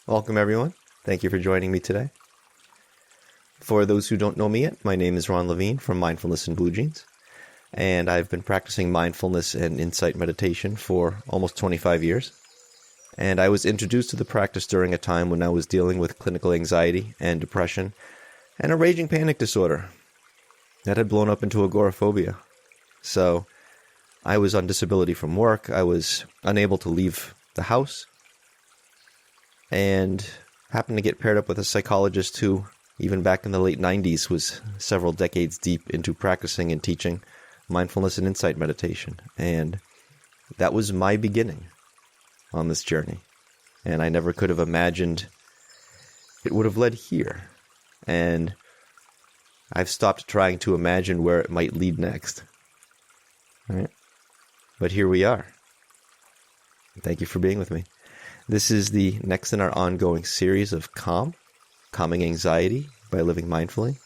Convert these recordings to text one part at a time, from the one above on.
Welcome, everyone. Thank you for joining me today. For those who don't know me yet, my name is Ron Levine from Mindfulness and Blue Jeans, and I've been practicing mindfulness and insight meditation for almost 25 years. And I was introduced to the practice during a time when I was dealing with clinical anxiety and depression and a raging panic disorder that had blown up into agoraphobia. So I was on disability from work. I was unable to leave the house, and happened to get paired up with a psychologist who, even back in the late 90s, was several decades deep into practicing and teaching mindfulness and insight meditation. And that was my beginning on this journey. And I never could have imagined it would have led here. And I've stopped trying to imagine where it might lead next. All right? But here we are. Thank you for being with me. This is the next in our ongoing series of calming anxiety by living mindfully,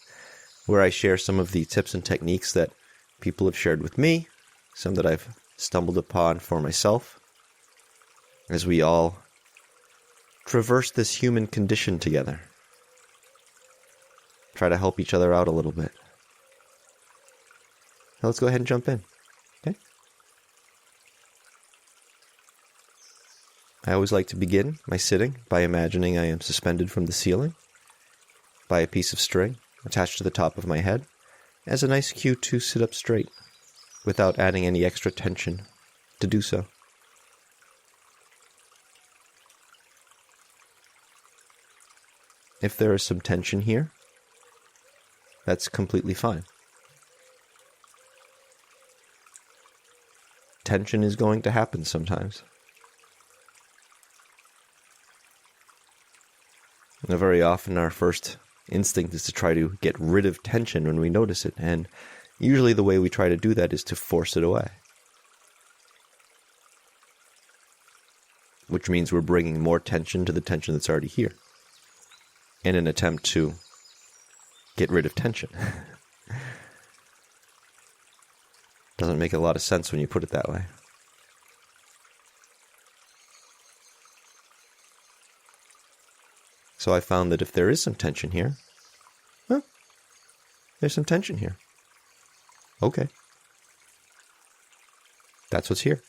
where I share some of the tips and techniques that people have shared with me, some that I've stumbled upon for myself, as we all traverse this human condition together. Try to help each other out a little bit. Now let's go ahead and jump in. Okay? I always like to begin my sitting by imagining I am suspended from the ceiling by a piece of string attached to the top of my head as a nice cue to sit up straight without adding any extra tension to do so. If there is some tension here, that's completely fine. Tension is going to happen sometimes. Now, very often our first instinct is to try to get rid of tension when we notice it, and usually the way we try to do that is to force it away. Which means we're bringing more tension to the tension that's already here in an attempt to get rid of tension. Doesn't make a lot of sense when you put it that way. So I found that if there is some tension here, there's some tension here. Okay. That's what's here.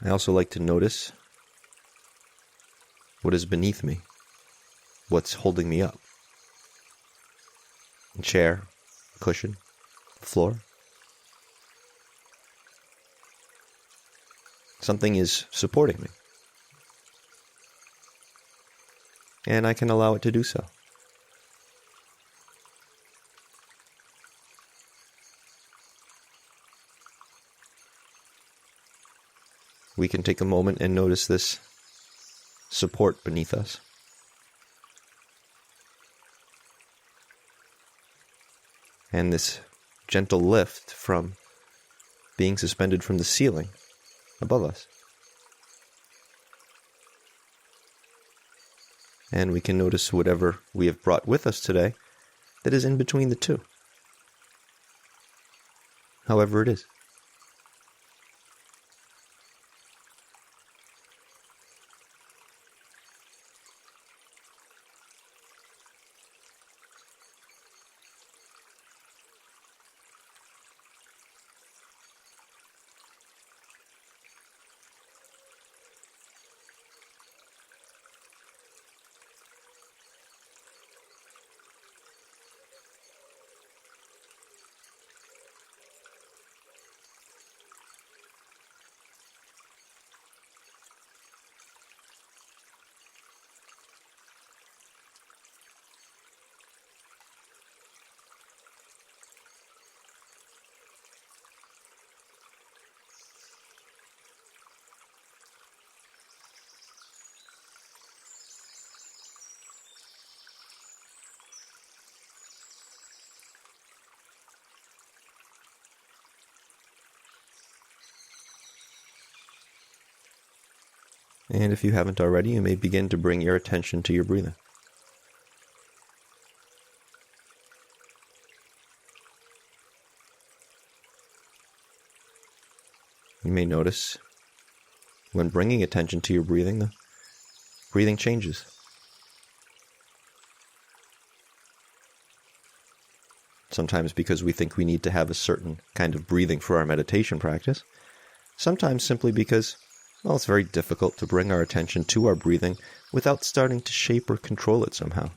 I also like to notice what is beneath me, what's holding me up. A chair, cushion, floor. Something is supporting me. And I can allow it to do so. We can take a moment and notice this support beneath us. And this gentle lift from being suspended from the ceiling above us. And we can notice whatever we have brought with us today that is in between the two. However it is. And if you haven't already, you may begin to bring your attention to your breathing. You may notice when bringing attention to your breathing, the breathing changes. Sometimes because we think we need to have a certain kind of breathing for our meditation practice. Sometimes simply because, well, it's very difficult to bring our attention to our breathing without starting to shape or control it somehow.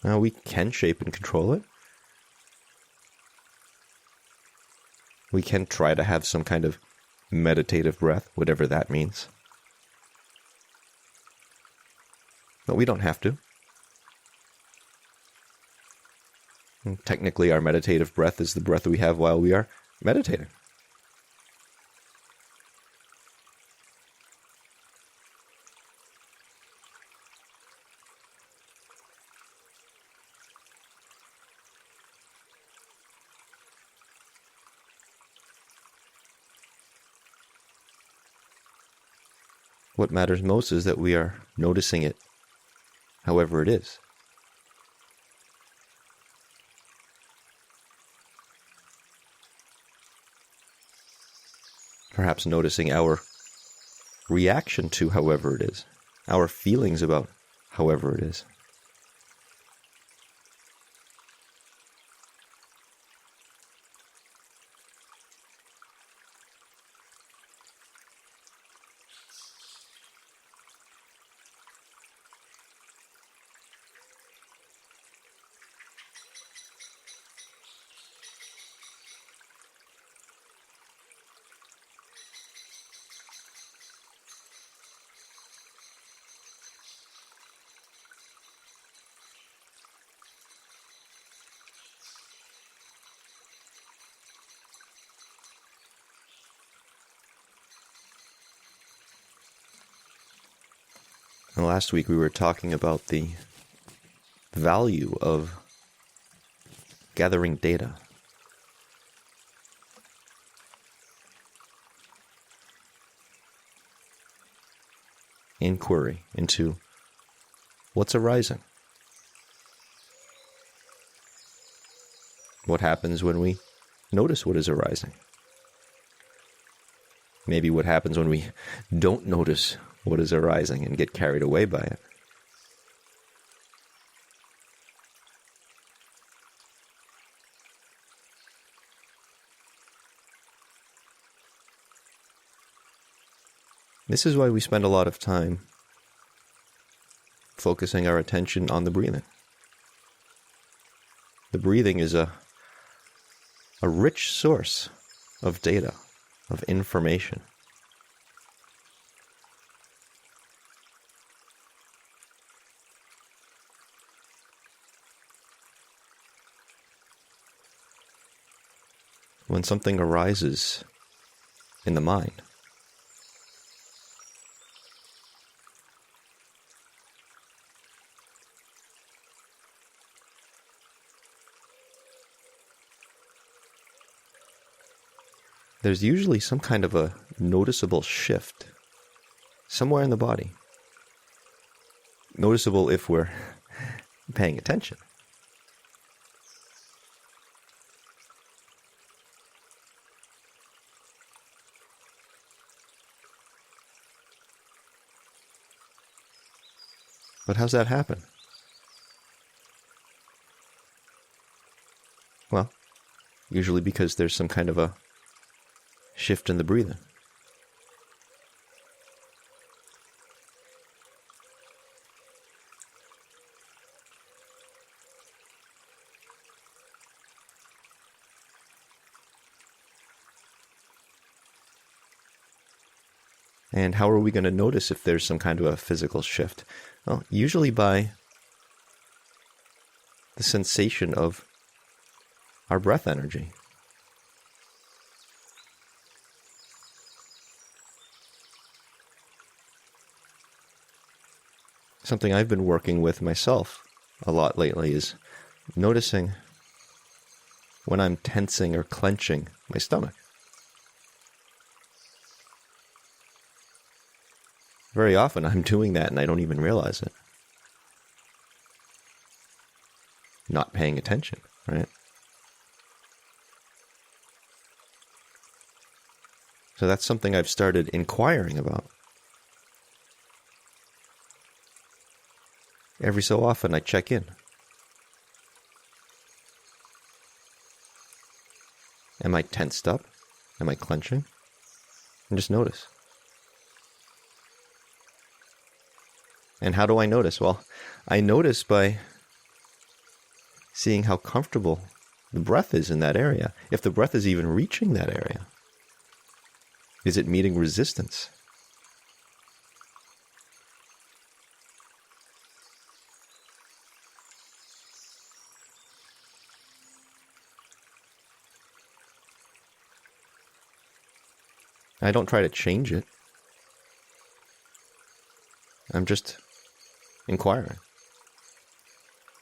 Now, we can shape and control it. We can try to have some kind of meditative breath, whatever that means. But we don't have to. And technically, our meditative breath is the breath we have while we are meditating. What matters most is that we are noticing it however it is. Perhaps noticing our reaction to however it is, our feelings about however it is. And last week we were talking about the value of gathering data. Inquiry into what's arising. What happens when we notice what is arising? Maybe what happens when we don't notice what is arising and get carried away by it. This is why we spend a lot of time focusing our attention on the breathing. The breathing is a rich source of data, of information. When something arises in the mind, there's usually some kind of a noticeable shift somewhere in the body. Noticeable if we're paying attention. But how's that happen? Well, usually because there's some kind of a shift in the breathing. And how are we going to notice if there's some kind of a physical shift? Well, usually by the sensation of our breath energy. Something I've been working with myself a lot lately is noticing when I'm tensing or clenching my stomach. Very often I'm doing that and I don't even realize it. not paying attention, right? So that's something I've started inquiring about. Every so often I check in. Am I tensed up? Am I clenching? And just notice. And how do I notice? Well, I notice by seeing how comfortable the breath is in that area. If the breath is even reaching that area. Is it meeting resistance? I don't try to change it. I'm just inquiring.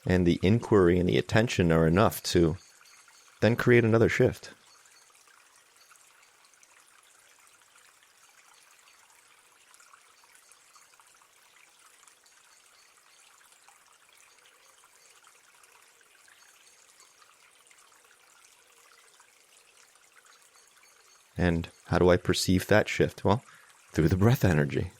And the inquiry and the attention are enough to then create another shift. And how do I perceive that shift? Well, through the breath energy.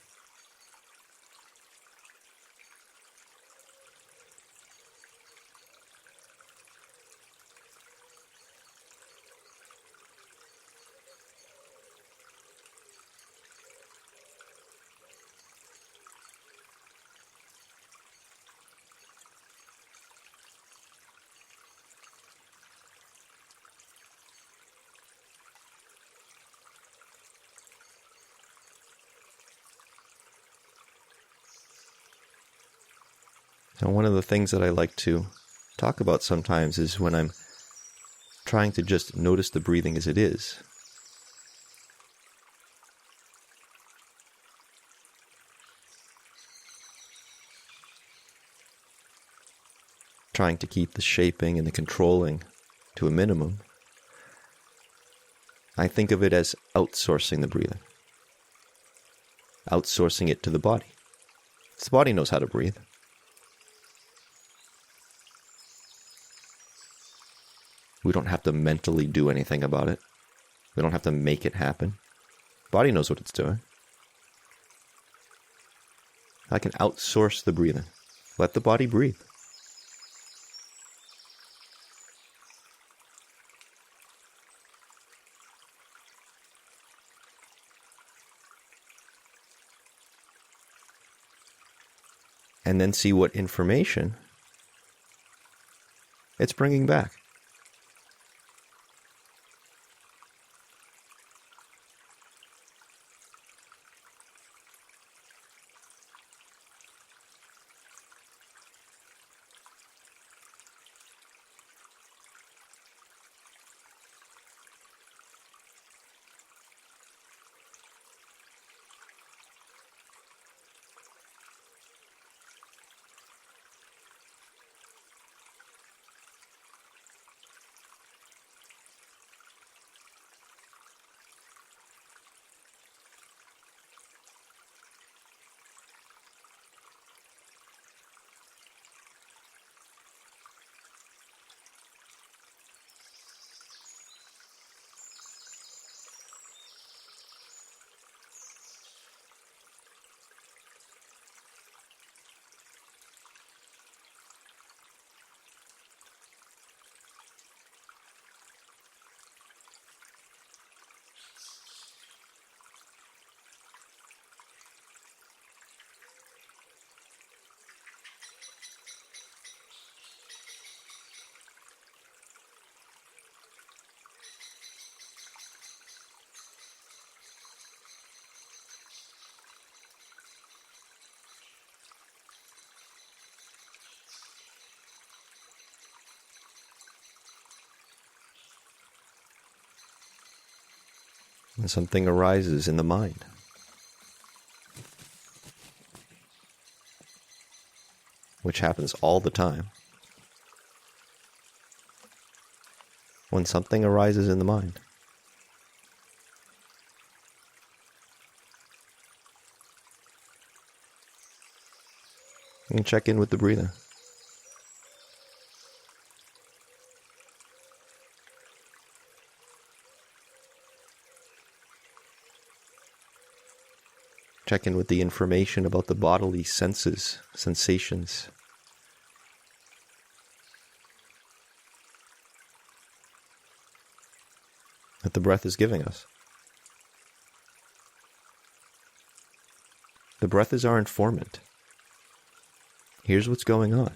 So one of the things that I like to talk about sometimes is when I'm trying to just notice the breathing as it is. Trying to keep the shaping and the controlling to a minimum. I think of it as outsourcing the breathing. Outsourcing it to the body. The body knows how to breathe. We don't have to mentally do anything about it. We don't have to make it happen. The body knows what it's doing. I can outsource the breathing. Let the body breathe. And then see what information it's bringing back. And something arises in the mind. Which happens all the time. When something arises in the mind. You can check in with the breathing. Check in with the information about the bodily senses, sensations. That the breath is giving us. The breath is our informant. Here's what's going on.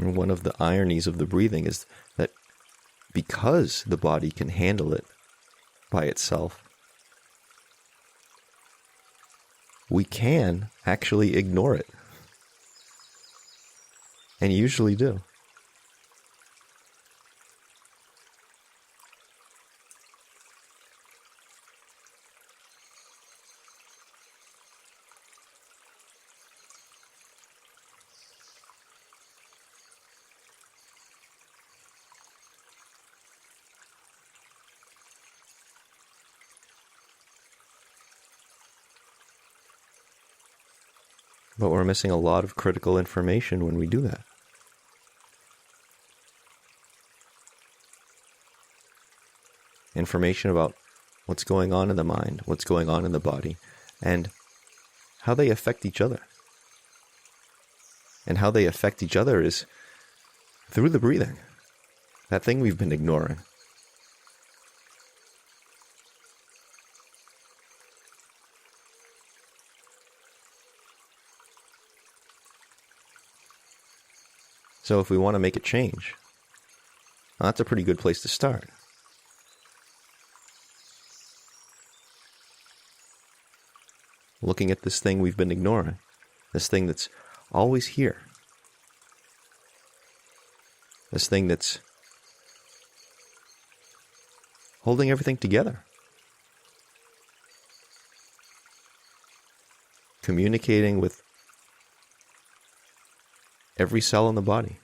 And one of the ironies of the breathing is that because the body can handle it by itself, we can actually ignore it. And usually do. But we're missing a lot of critical information when we do that. Information about what's going on in the mind, what's going on in the body, and how they affect each other. And how they affect each other is through the breathing, that thing we've been ignoring. So if we want to make a change, that's a pretty good place to start. Looking at this thing we've been ignoring, this thing that's always here, this thing that's holding everything together, communicating with every cell in the body.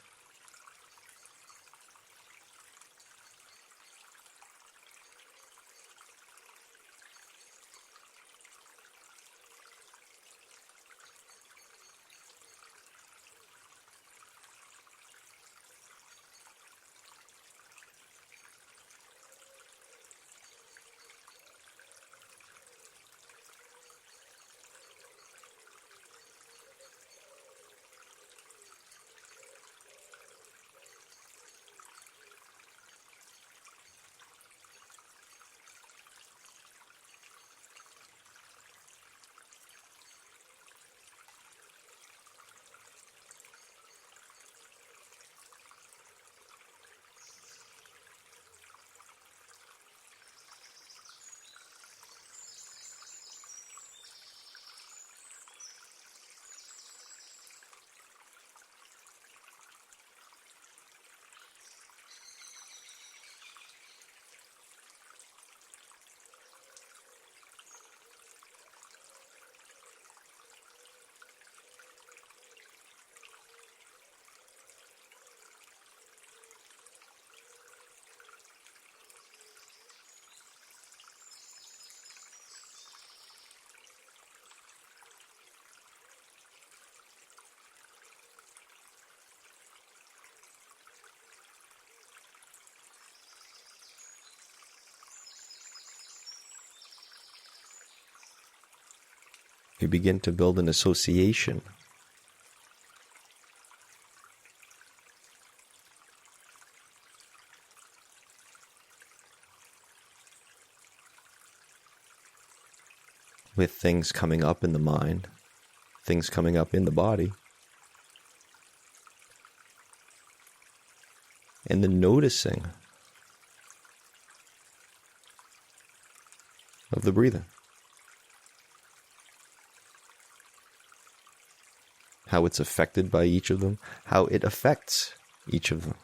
You begin to build an association with things coming up in the mind, things coming up in the body, and the noticing of the breathing. How it's affected by each of them, how it affects each of them.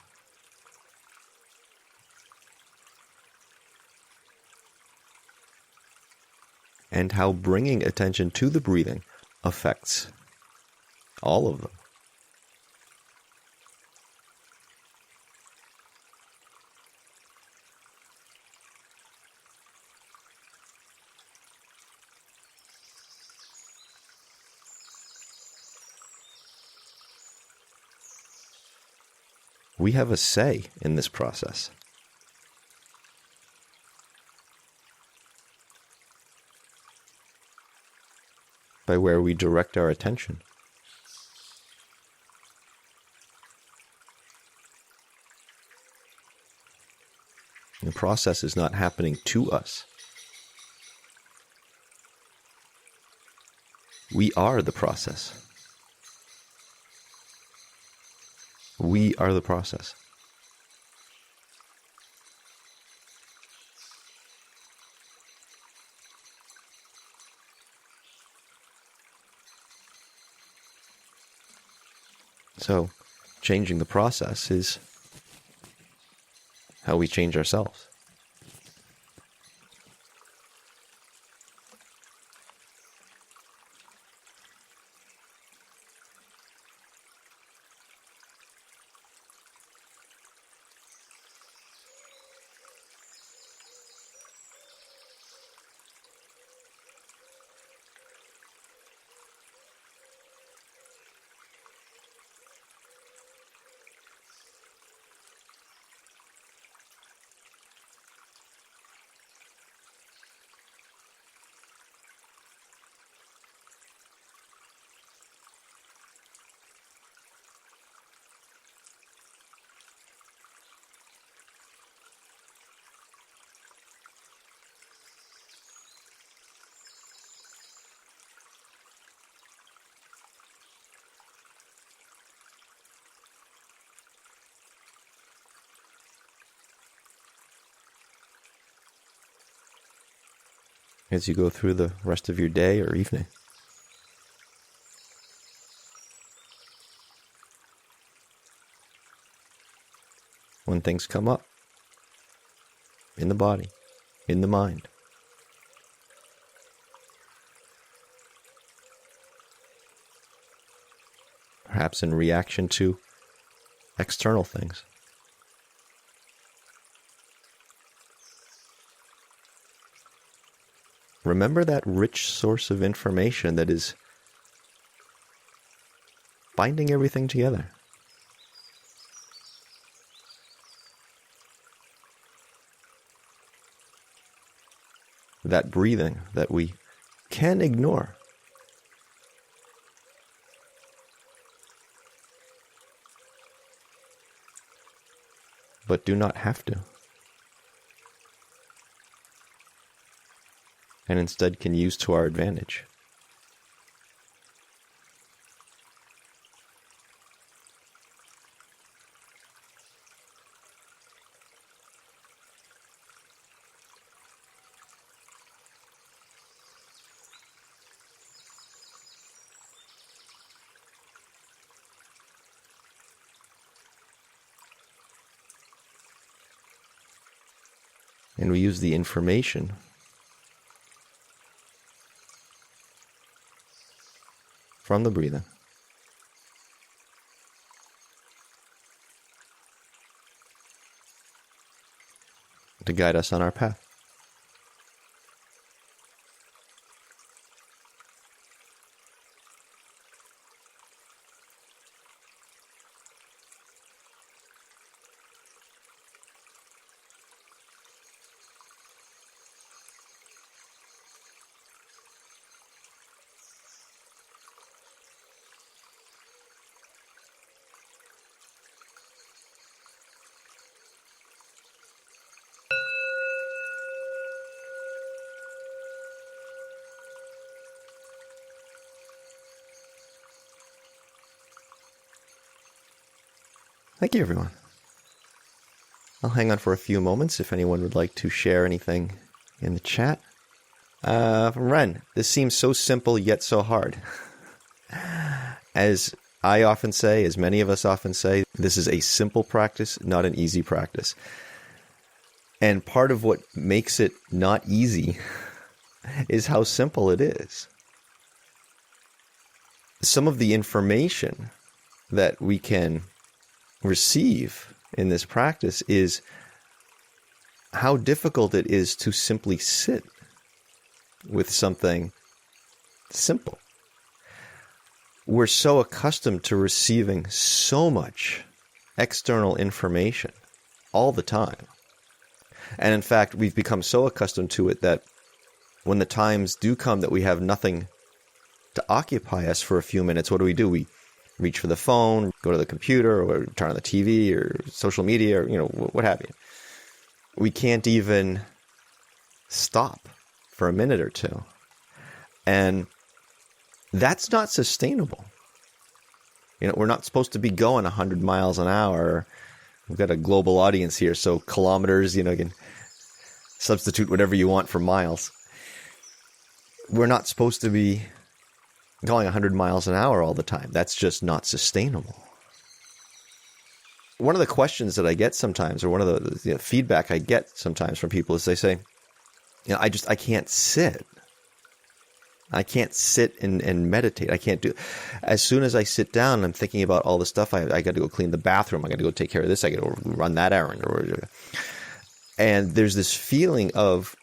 And how bringing attention to the breathing affects all of them. We have a say in this process. By where we direct our attention. The process is not happening to us. We are the process. We are the process. So, changing the process is how we change ourselves. As you go through the rest of your day or evening. When things come up, in the body, in the mind, perhaps in reaction to external things. Remember that rich source of information that is binding everything together. That breathing that we can ignore. But do not have to. And instead can use to our advantage. And we use the information from the breathing to guide us on our path. Thank you, everyone. I'll hang on for a few moments if anyone would like to share anything in the chat. From Ren, this seems so simple yet so hard. As I often say, as many of us often say, this is a simple practice, not an easy practice. And part of what makes it not easy is how simple it is. Some of the information that we can receive in this practice is how difficult it is to simply sit with something simple. We're so accustomed to receiving so much external information all the time. And in fact, we've become so accustomed to it that when the times do come that we have nothing to occupy us for a few minutes, what do? We reach for the phone, go to the computer, or turn on the TV, or social media, or, what have you. We can't even stop for a minute or two. And that's not sustainable. We're not supposed to be going 100 miles an hour. We've got a global audience here, so kilometers, you can substitute whatever you want for miles. We're not supposed to be going 100 miles an hour all the time. That's just not sustainable. One of the questions that I get sometimes, or one of the feedback I get sometimes from people is they say, I can't sit. I can't sit and meditate. I can't do. As soon as I sit down, I'm thinking about all the stuff. I got to go clean the bathroom. I got to go take care of this. I got to run that errand. And there's this feeling of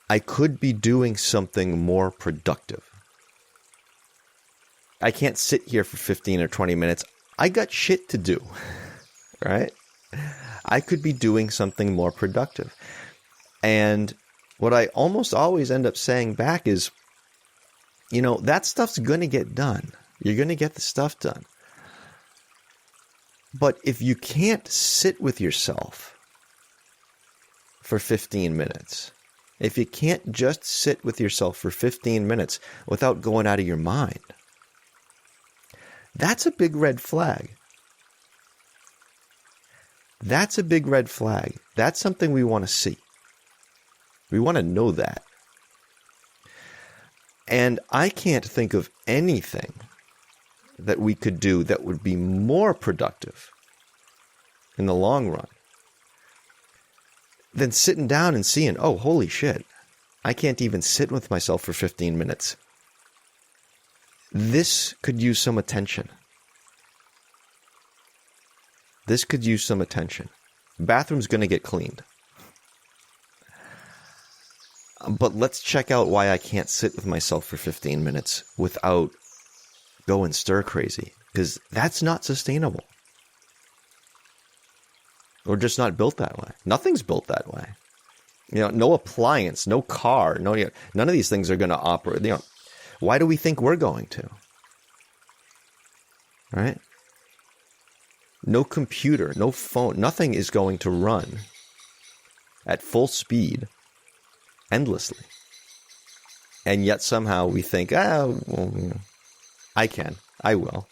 I could be doing something more productive. I can't sit here for 15 or 20 minutes. I got shit to do, right? I could be doing something more productive. And what I almost always end up saying back is, that stuff's going to get done. You're going to get the stuff done. But if you can't sit with yourself for 15 minutes, if you can't just sit with yourself for 15 minutes without going out of your mind, that's a big red flag. That's a big red flag. That's something we want to see. We want to know that. And I can't think of anything that we could do that would be more productive in the long run than sitting down and seeing, oh, holy shit, I can't even sit with myself for 15 minutes. This could use some attention. This could use some attention. Bathroom's going to get cleaned. But let's check out why I can't sit with myself for 15 minutes without going stir crazy. Because that's not sustainable. We're just not built that way. Nothing's built that way. No appliance, no car, none of these things are going to operate. Why do we think we're going to? Right? No computer, no phone, nothing is going to run at full speed endlessly. And yet somehow we think, I will. Well,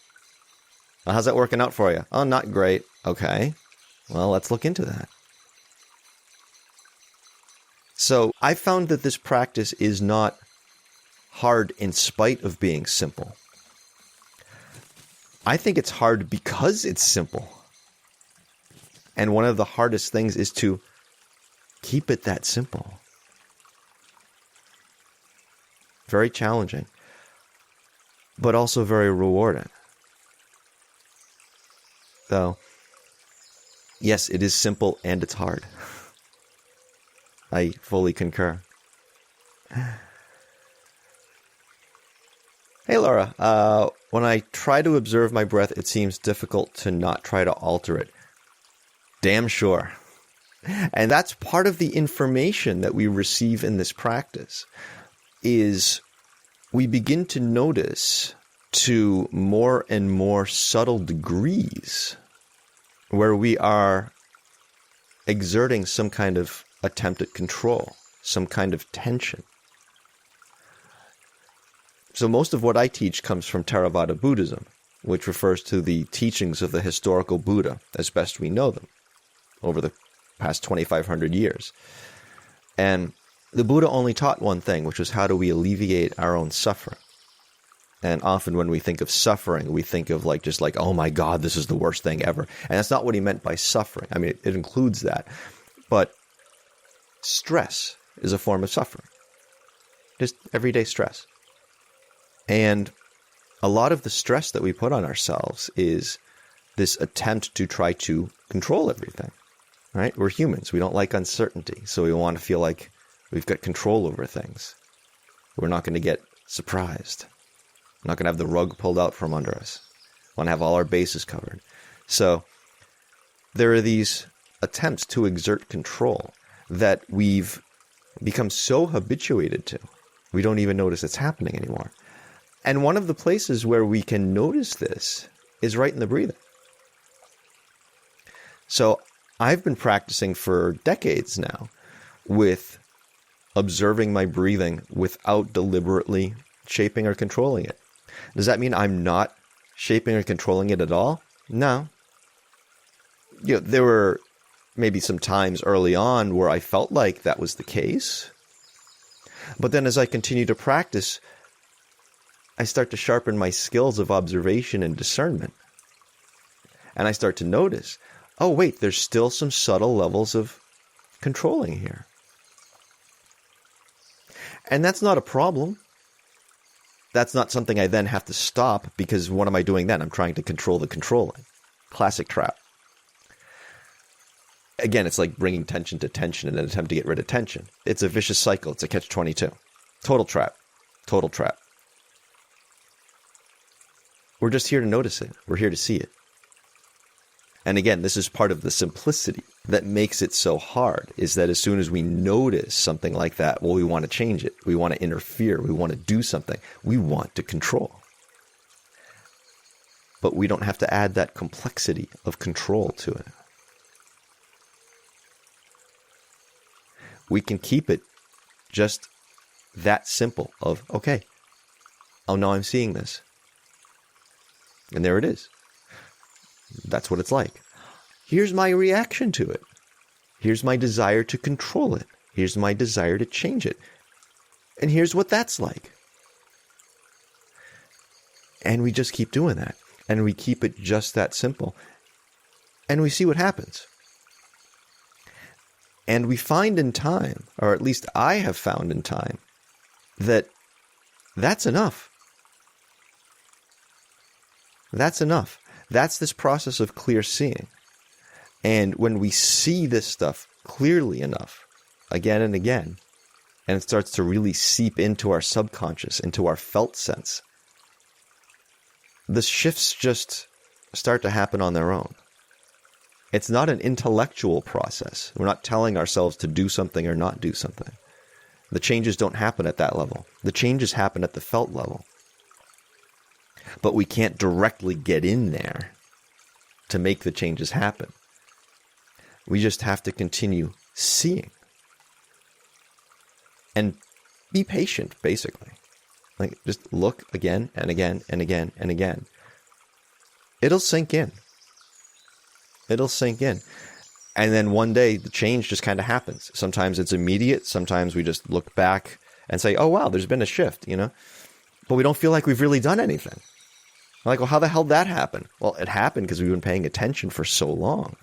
how's that working out for you? Oh, not great. Okay. Well, let's look into that. So I found that this practice is not hard in spite of being simple. I think it's hard because it's simple. And one of the hardest things is to keep it that simple. Very challenging, but also very rewarding. So, yes, it is simple and it's hard. I fully concur. Hey, Laura. When I try to observe my breath, it seems difficult to not try to alter it. Damn sure. And that's part of the information that we receive in this practice, is we begin to notice to more and more subtle degrees where we are exerting some kind of attempt at control, some kind of tension. So most of what I teach comes from Theravada Buddhism, which refers to the teachings of the historical Buddha as best we know them over the past 2,500 years. And the Buddha only taught one thing, which was how do we alleviate our own suffering. And often when we think of suffering, we think of just like, oh my God, this is the worst thing ever. And that's not what he meant by suffering. I mean, it includes that. But stress is a form of suffering. Just everyday stress. And a lot of the stress that we put on ourselves is this attempt to try to control everything, right? We're humans. We don't like uncertainty. So we want to feel like we've got control over things. We're not going to get surprised. We're not going to have the rug pulled out from under us. We want to have all our bases covered. So there are these attempts to exert control that we've become so habituated to, we don't even notice it's happening anymore. And one of the places where we can notice this is right in the breathing. So I've been practicing for decades now with observing my breathing without deliberately shaping or controlling it. Does that mean I'm not shaping or controlling it at all? No. There were maybe some times early on where I felt like that was the case. But then as I continue to practice, I start to sharpen my skills of observation and discernment. And I start to notice, oh wait, there's still some subtle levels of controlling here. And that's not a problem. That's not something I then have to stop, because what am I doing then? I'm trying to control the controlling. Classic trap. Again, it's like bringing tension to tension in an attempt to get rid of tension. It's a vicious cycle. It's a catch-22. Total trap. Total trap. We're just here to notice it. We're here to see it. And again, this is part of the simplicity that makes it so hard, is that as soon as we notice something like that, well, we want to change it. We want to interfere. We want to do something. We want to control. But we don't have to add that complexity of control to it. We can keep it just that simple of, okay, oh no, I'm seeing this. And there it is. That's what it's like. Here's my reaction to it. Here's my desire to control it. Here's my desire to change it. And here's what that's like. And we just keep doing that. And we keep it just that simple. And we see what happens. And we find in time, or at least I have found in time, that that's enough. That's enough. That's this process of clear seeing. And when we see this stuff clearly enough, again and again, and it starts to really seep into our subconscious, into our felt sense, the shifts just start to happen on their own. It's not an intellectual process. We're not telling ourselves to do something or not do something. The changes don't happen at that level. The changes happen at the felt level. But we can't directly get in there to make the changes happen. We just have to continue seeing. And be patient, basically. Like, just look again and again and again and again. It'll sink in. It'll sink in. And then one day, the change just kind of happens. Sometimes it's immediate. Sometimes we just look back and say, oh, wow, there's been a shift, But we don't feel like we've really done anything. I'm like, well, how the hell did that happen? Well, it happened because we've been paying attention for so long.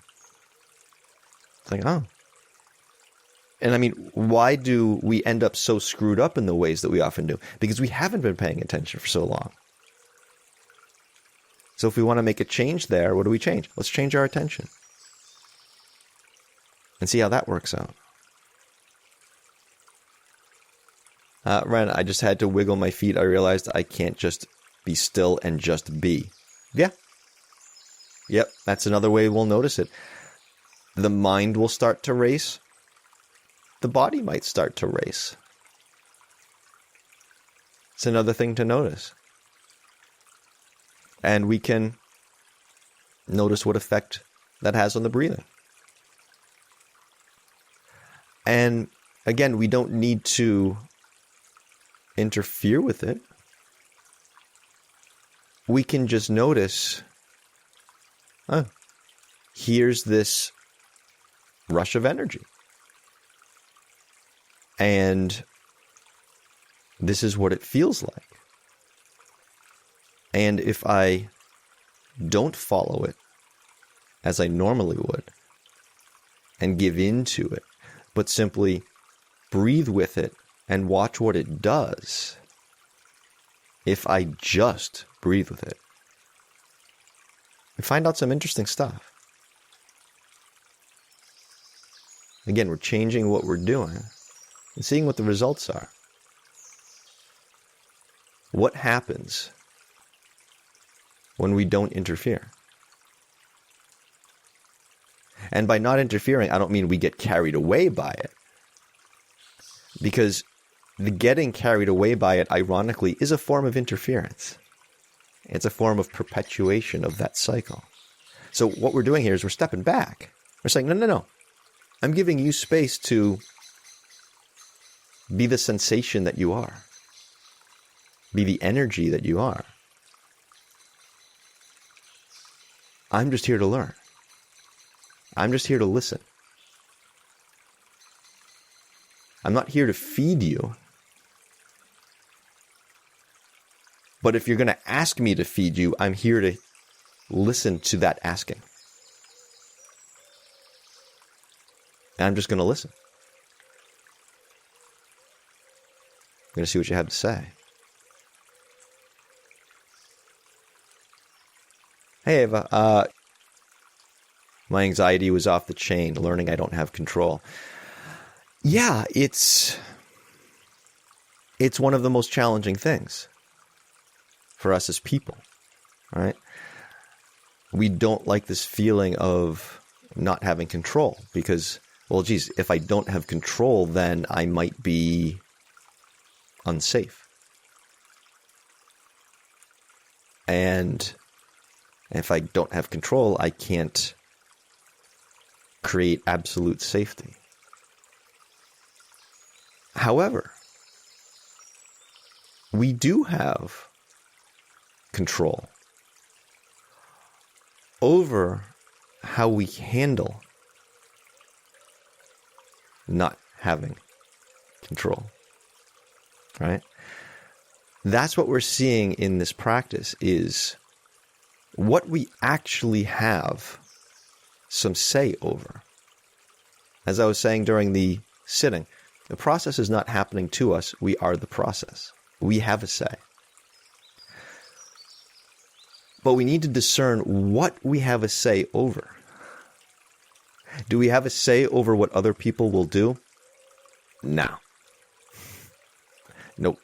It's like, oh. And I mean, why do we end up so screwed up in the ways that we often do? Because we haven't been paying attention for so long. So if we want to make a change there, what do we change? Let's change our attention. And see how that works out. Ren, I just had to wiggle my feet. I realized I can't just be still and just be. Yeah. Yep, that's another way we'll notice it. The mind will start to race. The body might start to race. It's another thing to notice. And we can notice what effect that has on the breathing. And again, we don't need to interfere with it. we can just notice, oh, here's this rush of energy. And this is what it feels like. And if I don't follow it as I normally would and give in to it, but simply breathe with it and watch what it does, if I just breathe with it, we find out some interesting stuff. Again, we're changing what we're doing and seeing what the results are. What happens when we don't interfere? And by not interfering, I don't mean we get carried away by it. Because the getting carried away by it, ironically, is a form of interference. It's a form of perpetuation of that cycle. So what we're doing here is we're stepping back. We're saying, no. I'm giving you space to be the sensation that you are. Be the energy that you are. I'm just here to learn. I'm just here to listen. I'm not here to feed you. But if you're going to ask me to feed you, I'm here to listen to that asking. And I'm just going to listen. I'm going to see what you have to say. Hey, Ava. My anxiety was off the chain, learning I don't have control. Yeah, it's one of the most challenging things for us as people, right? We don't like this feeling of not having control because, well, geez, if I don't have control, then I might be unsafe. And if I don't have control, I can't create absolute safety. However, we do have control over how we handle not having control, right? That's what we're seeing in this practice is what we actually have some say over. As I was saying during the sitting, the process is not happening to us. We are the process. We have a say. But we need to discern what we have a say over. Do we have a say over what other people will do? No. Nope.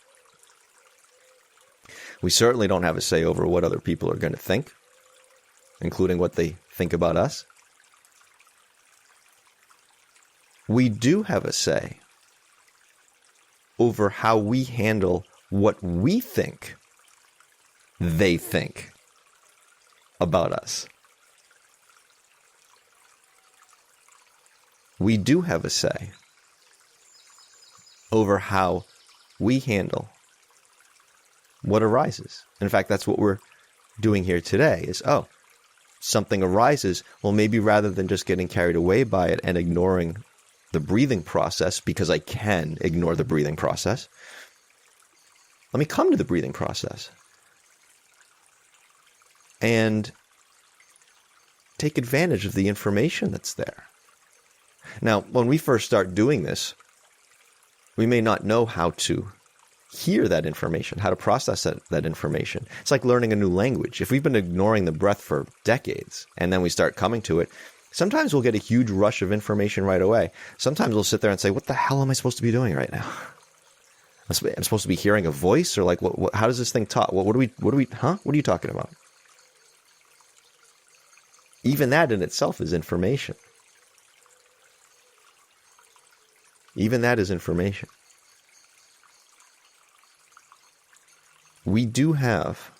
We certainly don't have a say over what other people are going to think, including what they think about us. We do have a say over how we handle what we think they think about us. We do have a say over how we handle what arises. In fact, that's what we're doing here today is, something arises. Well, maybe rather than just getting carried away by it and ignoring the breathing process, because I can ignore the breathing process, let me come to the breathing process and take advantage of the information that's there. Now, when we first start doing this, we may not know how to hear that information, how to process that information. It's like learning a new language. If we've been ignoring the breath for decades and then we start coming to it, sometimes we'll get a huge rush of information right away. Sometimes we'll sit there and say, what the hell am I supposed to be doing right now? I'm supposed to be hearing a voice, or like, what how does this thing talk? What are you talking about? Even that in itself is information. Even that is information. We do have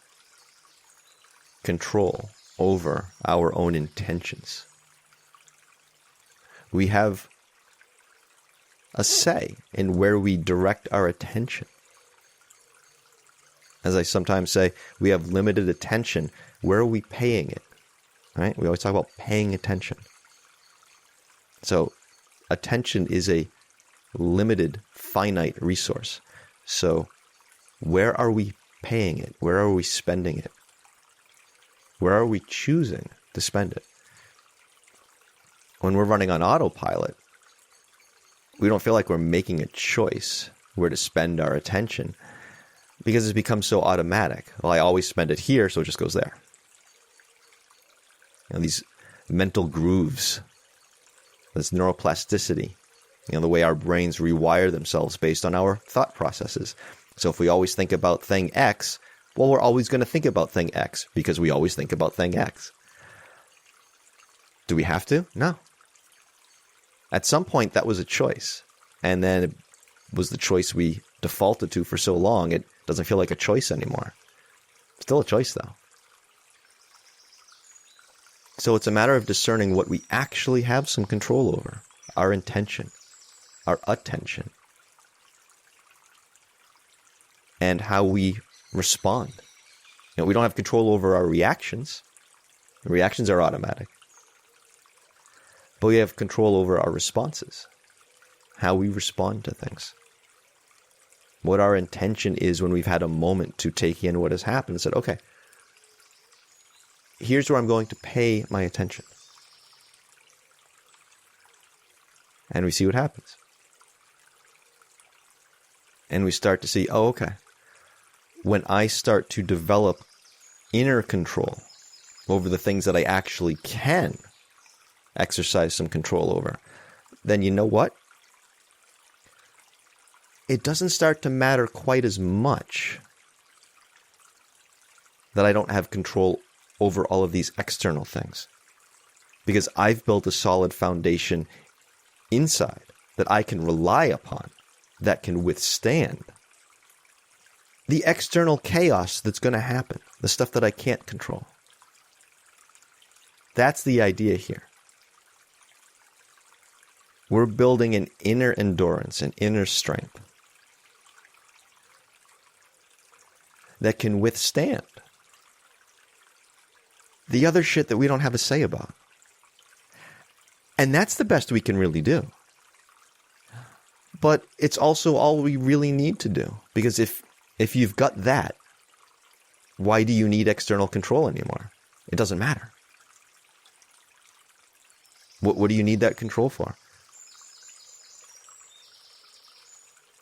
control over our own intentions. We have a say in where we direct our attention. As I sometimes say, we have limited attention. Where are we paying it? Right? We always talk about paying attention. So attention is a limited, finite resource. So where are we paying it? Where are we spending it? Where are we choosing to spend it? When we're running on autopilot, we don't feel like we're making a choice where to spend our attention because it's become so automatic. Well, I always spend it here, so it just goes there. These mental grooves, this neuroplasticity, the way our brains rewire themselves based on our thought processes. So if we always think about thing X, well, we're always going to think about thing X because we always think about thing X. Do we have to? No. At some point, that was a choice. And then it was the choice we defaulted to for so long, it doesn't feel like a choice anymore. Still a choice, though. So it's a matter of discerning what we actually have some control over. Our intention, our attention, and how we respond. We don't have control over our reactions. The reactions are automatic. But we have control over our responses, how we respond to things. What our intention is when we've had a moment to take in what has happened and said, okay, here's where I'm going to pay my attention. And we see what happens. And we start to see, oh, okay. When I start to develop inner control over the things that I actually can exercise some control over, then you know what? It doesn't start to matter quite as much that I don't have control over all of these external things. Because I've built a solid foundation inside that I can rely upon, that can withstand the external chaos that's going to happen, the stuff that I can't control. That's the idea here. We're building an inner endurance, an inner strength that can withstand the other shit that we don't have a say about. And that's the best we can really do. But it's also all we really need to do. Because if you've got that, why do you need external control anymore? It doesn't matter. What do you need that control for?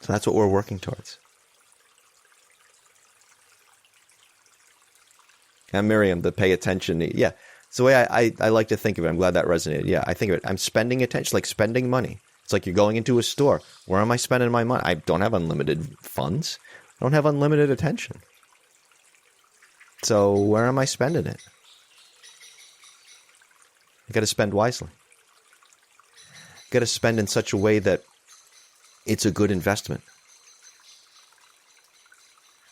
So that's what we're working towards. And Miriam, the pay attention. Yeah. It's the way I like to think of it. I'm glad that resonated. Yeah, I think of it. I'm spending attention, like spending money. It's like you're going into a store. Where am I spending my money? I don't have unlimited funds. I don't have unlimited attention. So where am I spending it? I got to spend wisely. I got to spend in such a way that it's a good investment.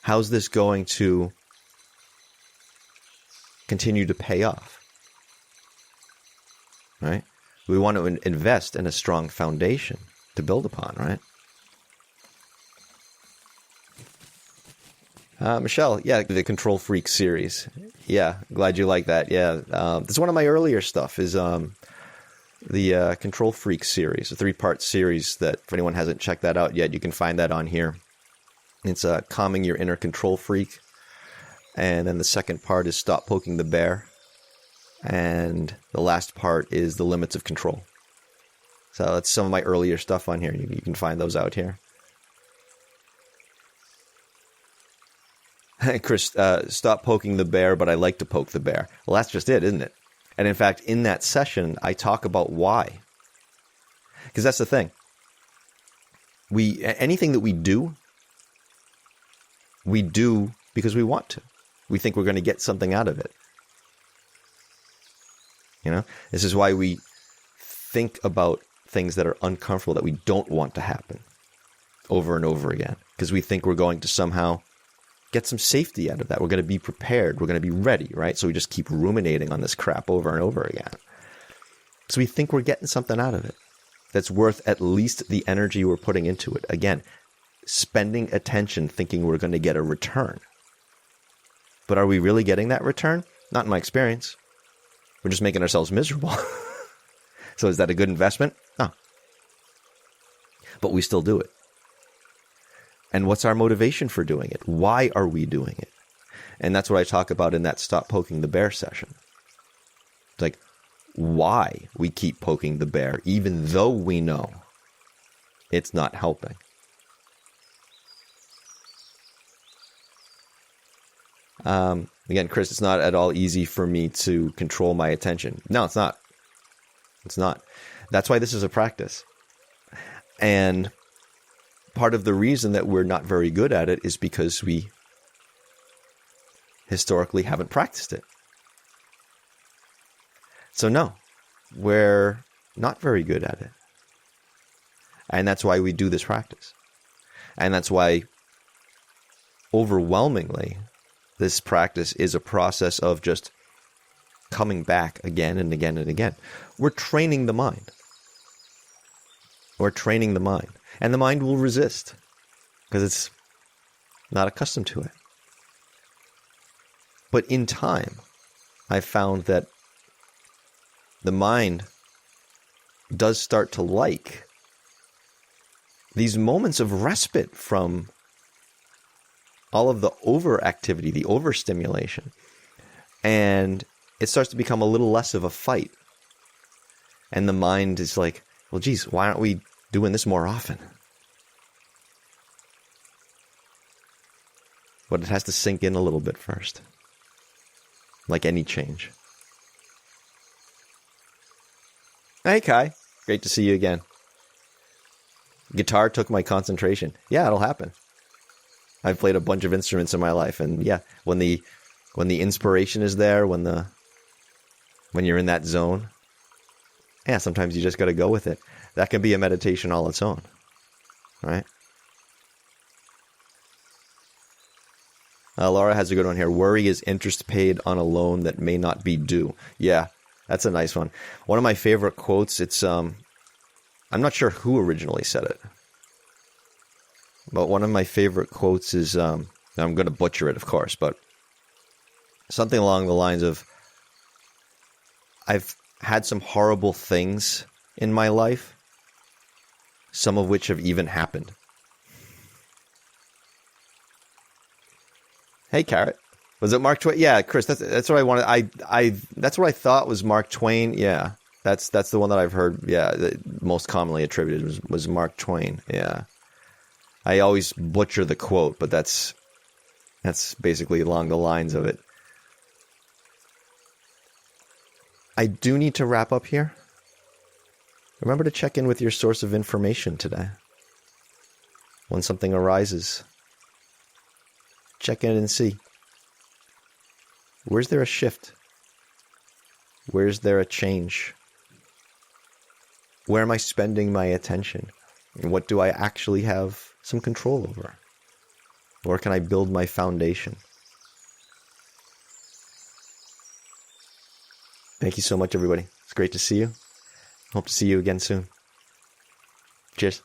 How's this going to continue to pay off? Right? We want to invest in a strong foundation to build upon, right? Michelle, yeah, the Control Freak series. Yeah, glad you like that. Yeah, this is one of my earlier stuff, is the Control Freak series, a 3-part series that if anyone hasn't checked that out yet, you can find that on here. It's Calming Your Inner Control Freak. And then the second part is Stop Poking the Bear. And the last part is The Limits of Control. So that's some of my earlier stuff on here. You can find those out here. Chris, stop poking the bear, but I like to poke the bear. Well, that's just it, isn't it? And in fact, in that session, I talk about why. Because that's the thing. Anything that we do because we want to. We think we're going to get something out of it. This is why we think about things that are uncomfortable, that we don't want to happen over and over again. Because we think we're going to somehow get some safety out of that. We're going to be prepared. We're going to be ready, right? So we just keep ruminating on this crap over and over again. So we think we're getting something out of it that's worth at least the energy we're putting into it. Again, spending attention thinking we're going to get a return. But are we really getting that return? Not in my experience. We're just making ourselves miserable. So is that a good investment? No. But we still do it. And what's our motivation for doing it? Why are we doing it? And that's what I talk about in that Stop Poking the Bear session. It's like, why we keep poking the bear, even though we know it's not helping. Again, Chris, it's not at all easy for me to control my attention. No, it's not. It's not. That's why this is a practice. And part of the reason that we're not very good at it is because we historically haven't practiced it. So no, we're not very good at it. And that's why we do this practice. And that's why overwhelmingly this practice is a process of just coming back again and again and again. We're training the mind. We're training the mind. And the mind will resist because it's not accustomed to it. But in time, I found that the mind does start to like these moments of respite from all of the overactivity, the overstimulation. And it starts to become a little less of a fight. And the mind is like, well, geez, why aren't we doing this more often? But it has to sink in a little bit first. Like any change. Hey, Kai. Great to see you again. Guitar took my concentration. Yeah, it'll happen. I've played a bunch of instruments in my life, and yeah, when the inspiration is there, when you're in that zone, yeah, sometimes you just got to go with it. That can be a meditation all its own, right? Laura has a good one here. Worry is interest paid on a loan that may not be due. Yeah, that's a nice one. One of my favorite quotes, it's, I'm not sure who originally said it, but one of my favorite quotes is, I'm going to butcher it, of course, but something along the lines of, I've had some horrible things in my life, some of which have even happened. Hey, Carrot. Was it Mark Twain? Yeah, Chris, that's what I wanted. I that's what I thought was Mark Twain. Yeah. That's the one that I've heard, most commonly attributed was Mark Twain. Yeah. I always butcher the quote, but that's basically along the lines of it. I do need to wrap up here. Remember to check in with your source of information today. When something arises, check in and see. Where's there a shift? Where's there a change? Where am I spending my attention? And what do I actually have some control over? Or can I build my foundation? Thank you so much, everybody. It's great to see you. Hope to see you again soon. Cheers.